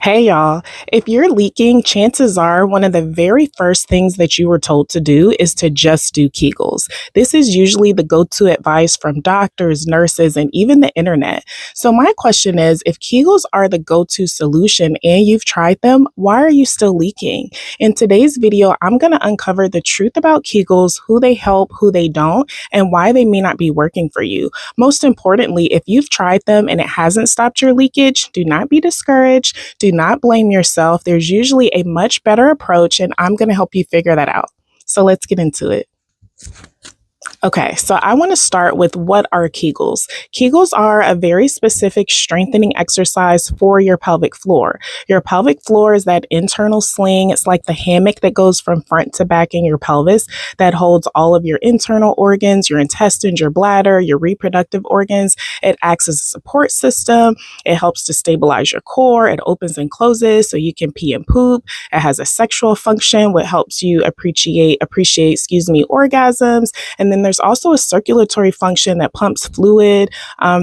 Hey y'all, if you're leaking, chances are one of the very first things that you were told to do is to just do Kegels. This is usually the go to advice from doctors, nurses, and even the internet. So, my question is if Kegels are the go to solution and you've tried them, why are you still leaking? In today's video, I'm going to uncover the truth about Kegels, who they help, who they don't, and why they may not be working for you. Most importantly, if you've tried them and it hasn't stopped your leakage, do not be discouraged. Do not blame yourself. There's usually a much better approach, and I'm going to help you figure that out. So let's get into it. Okay, so I want to start with what are Kegels. Kegels are a very specific strengthening exercise for your pelvic floor. Your pelvic floor is that internal sling. It's like the hammock that goes from front to back in your pelvis that holds all of your internal organs, your intestines, your bladder, your reproductive organs. It acts as a support system. It helps to stabilize your core. It opens and closes so you can pee and poop. It has a sexual function, which helps you appreciate, orgasms. And then there's also a circulatory function that pumps fluid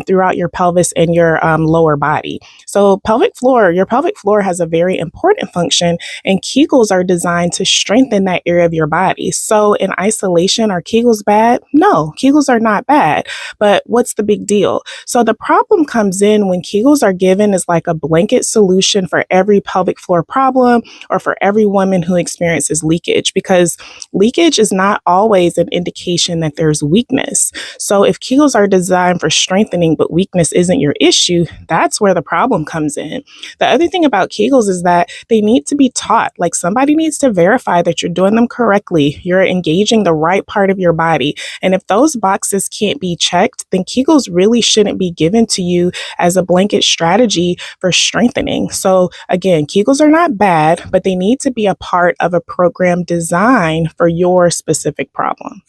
throughout your pelvis and your lower body. So your pelvic floor has a very important function, and Kegels are designed to strengthen that area of your body. So in isolation, are Kegels bad? No, Kegels are not bad. But what's the big deal? So the problem comes in when Kegels are given as like a blanket solution for every pelvic floor problem or for every woman who experiences leakage, because leakage is not always an indication that there's weakness. So if Kegels are designed for strengthening, but weakness isn't your issue, that's where the problem comes in. The other thing about Kegels is that they need to be taught. Like somebody needs to verify that you're doing them correctly. You're engaging the right part of your body. And if those boxes can't be checked, then Kegels really shouldn't be given to you as a blanket strategy for strengthening. So again, Kegels are not bad, but they need to be a part of a program designed for your specific problem.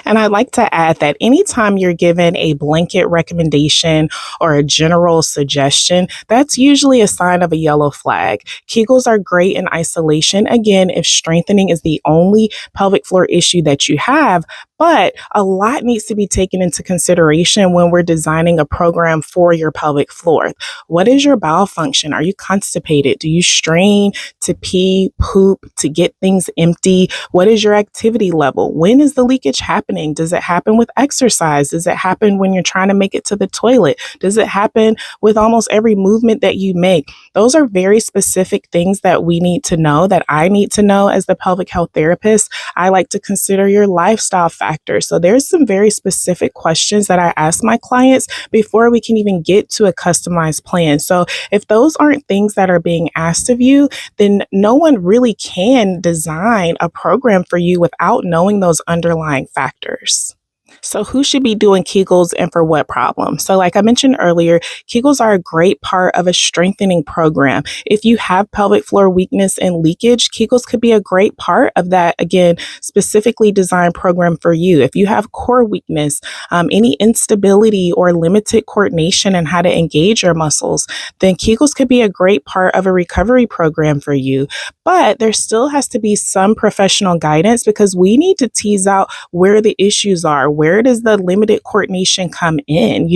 And I'd like to add that anytime you're given a blanket recommendation or a general suggestion, that's usually a sign of a yellow flag. Kegels are great in isolation, again, if strengthening is the only pelvic floor issue that you have. But a lot needs to be taken into consideration when we're designing a program for your pelvic floor. What is your bowel function? Are you constipated? Do you strain to pee, poop, to get things empty? What is your activity level? When is the leakage happening? Does it happen with exercise? Does it happen when you're trying to make it to the toilet? Does it happen with almost every movement that you make? Those are very specific things that we need to know, that I need to know as the pelvic health therapist. I like to consider your lifestyle factors. So there's some very specific questions that I ask my clients before we can even get to a customized plan. So if those aren't things that are being asked of you, then no one really can design a program for you without knowing those underlying factors. So who should be doing Kegels and for what problem? So like I mentioned earlier, Kegels are a great part of a strengthening program. If you have pelvic floor weakness and leakage, Kegels could be a great part of that, again, specifically designed program for you. If you have core weakness, any instability or limited coordination in how to engage your muscles, then Kegels could be a great part of a recovery program for you. But there still has to be some professional guidance because we need to tease out where the issues are. Where does the limited coordination come in?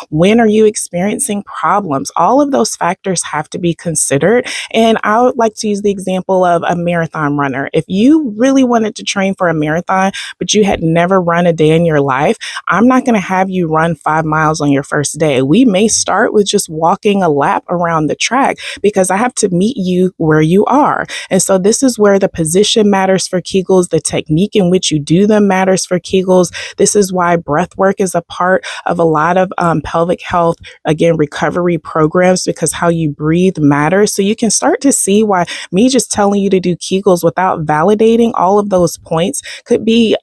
When are you experiencing problems? All of those factors have to be considered. And I would like to use the example of a marathon runner. If you really wanted to train for a marathon, but you had never run a day in your life, I'm not going to have you run 5 miles on your first day. We may start with just walking a lap around the track because I have to meet you where you are. And so this is where the position matters for Kegels. The technique in which you do them matters for Kegels. This is why breath work is a part of a lot of pelvic health, again, recovery programs, because how you breathe matters. So you can start to see why me just telling you to do Kegels without validating all of those points could be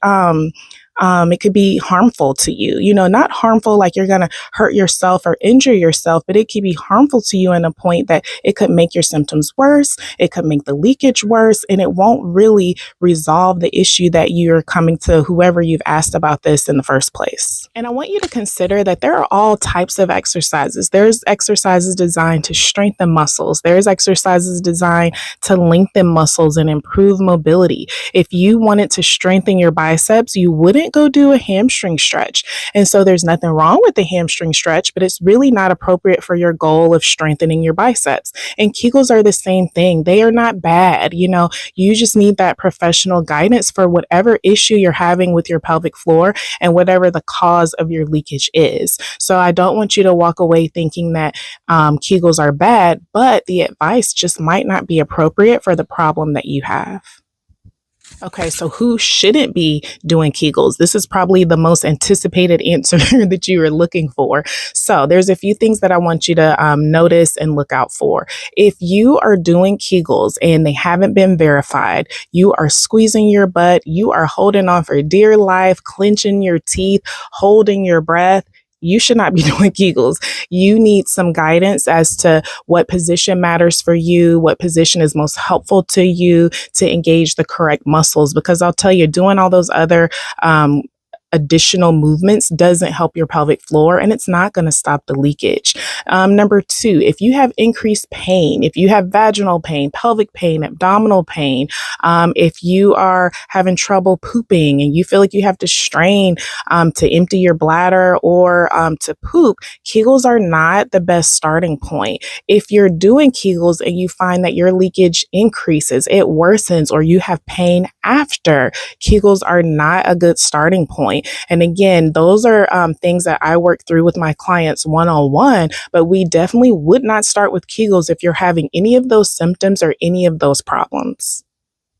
it could be harmful to you, not harmful like you're going to hurt yourself or injure yourself, but it could be harmful to you in a point that it could make your symptoms worse. It could make the leakage worse, and it won't really resolve the issue that you're coming to whoever you've asked about this in the first place. And I want you to consider that there are all types of exercises. There's exercises designed to strengthen muscles. There's exercises designed to lengthen muscles and improve mobility. If you wanted to strengthen your biceps, you wouldn't might go do a hamstring stretch. And so there's nothing wrong with the hamstring stretch, but it's really not appropriate for your goal of strengthening your biceps. And Kegels are the same thing. They are not bad. You just need that professional guidance for whatever issue you're having with your pelvic floor and whatever the cause of your leakage is. So I don't want you to walk away thinking that Kegels are bad, but the advice just might not be appropriate for the problem that you have. Okay, so who shouldn't be doing Kegels? This is probably the most anticipated answer that you are looking for. So there's a few things that I want you to notice and look out for. If you are doing Kegels and they haven't been verified, you are squeezing your butt, you are holding on for dear life, clenching your teeth, holding your breath, you should not be doing Kegels. You need some guidance as to what position matters for you, what position is most helpful to you to engage the correct muscles. Because I'll tell you, doing all those other additional movements doesn't help your pelvic floor, and it's not going to stop the leakage. Number two, if you have increased pain, if you have vaginal pain, pelvic pain, abdominal pain, if you are having trouble pooping and you feel like you have to strain to empty your bladder or to poop, Kegels are not the best starting point. If you're doing Kegels and you find that your leakage increases, it worsens, or you have pain after, Kegels are not a good starting point. And again, those are things that I work through with my clients one-on-one, but we definitely would not start with Kegels if you're having any of those symptoms or any of those problems.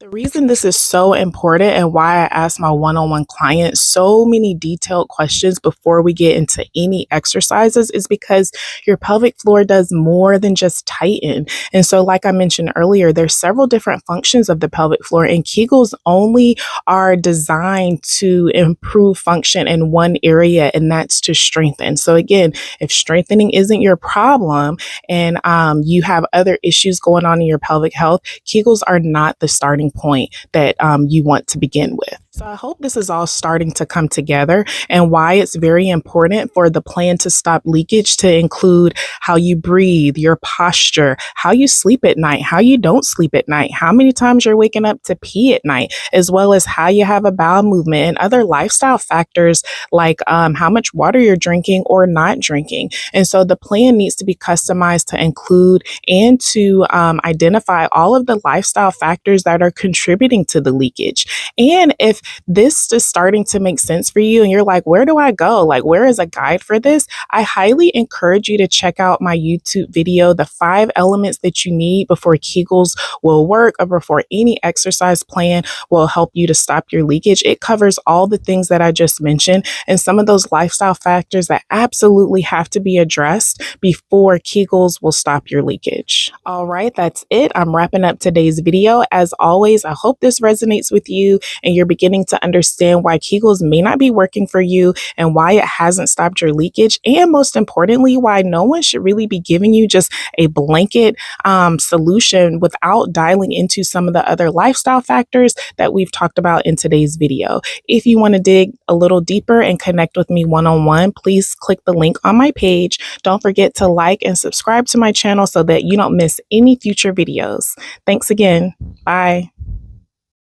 The reason this is so important and why I ask my one-on-one clients so many detailed questions before we get into any exercises is because your pelvic floor does more than just tighten. And so, like I mentioned earlier, there's several different functions of the pelvic floor, and Kegels only are designed to improve function in one area, and that's to strengthen. So again, if strengthening isn't your problem and you have other issues going on in your pelvic health, Kegels are not the starting point that you want to begin with. So I hope this is all starting to come together, and why it's very important for the plan to stop leakage to include how you breathe, your posture, how you sleep at night, how you don't sleep at night, how many times you're waking up to pee at night, as well as how you have a bowel movement and other lifestyle factors like how much water you're drinking or not drinking. And so the plan needs to be customized to include and to identify all of the lifestyle factors that are contributing to the leakage. And if this is starting to make sense for you and you're like, where do I go? Like, where is a guide for this? I highly encourage you to check out my YouTube video, the 5 elements that you need before Kegels will work or before any exercise plan will help you to stop your leakage. It covers all the things that I just mentioned and some of those lifestyle factors that absolutely have to be addressed before Kegels will stop your leakage. All right, that's it. I'm wrapping up today's video. As always, I hope this resonates with you and you're beginning to understand why Kegels may not be working for you and why it hasn't stopped your leakage. And most importantly, why no one should really be giving you just a blanket solution without dialing into some of the other lifestyle factors that we've talked about in today's video. If you want to dig a little deeper and connect with me one-on-one, please click the link on my page. Don't forget to like and subscribe to my channel so that you don't miss any future videos. Thanks again. Bye.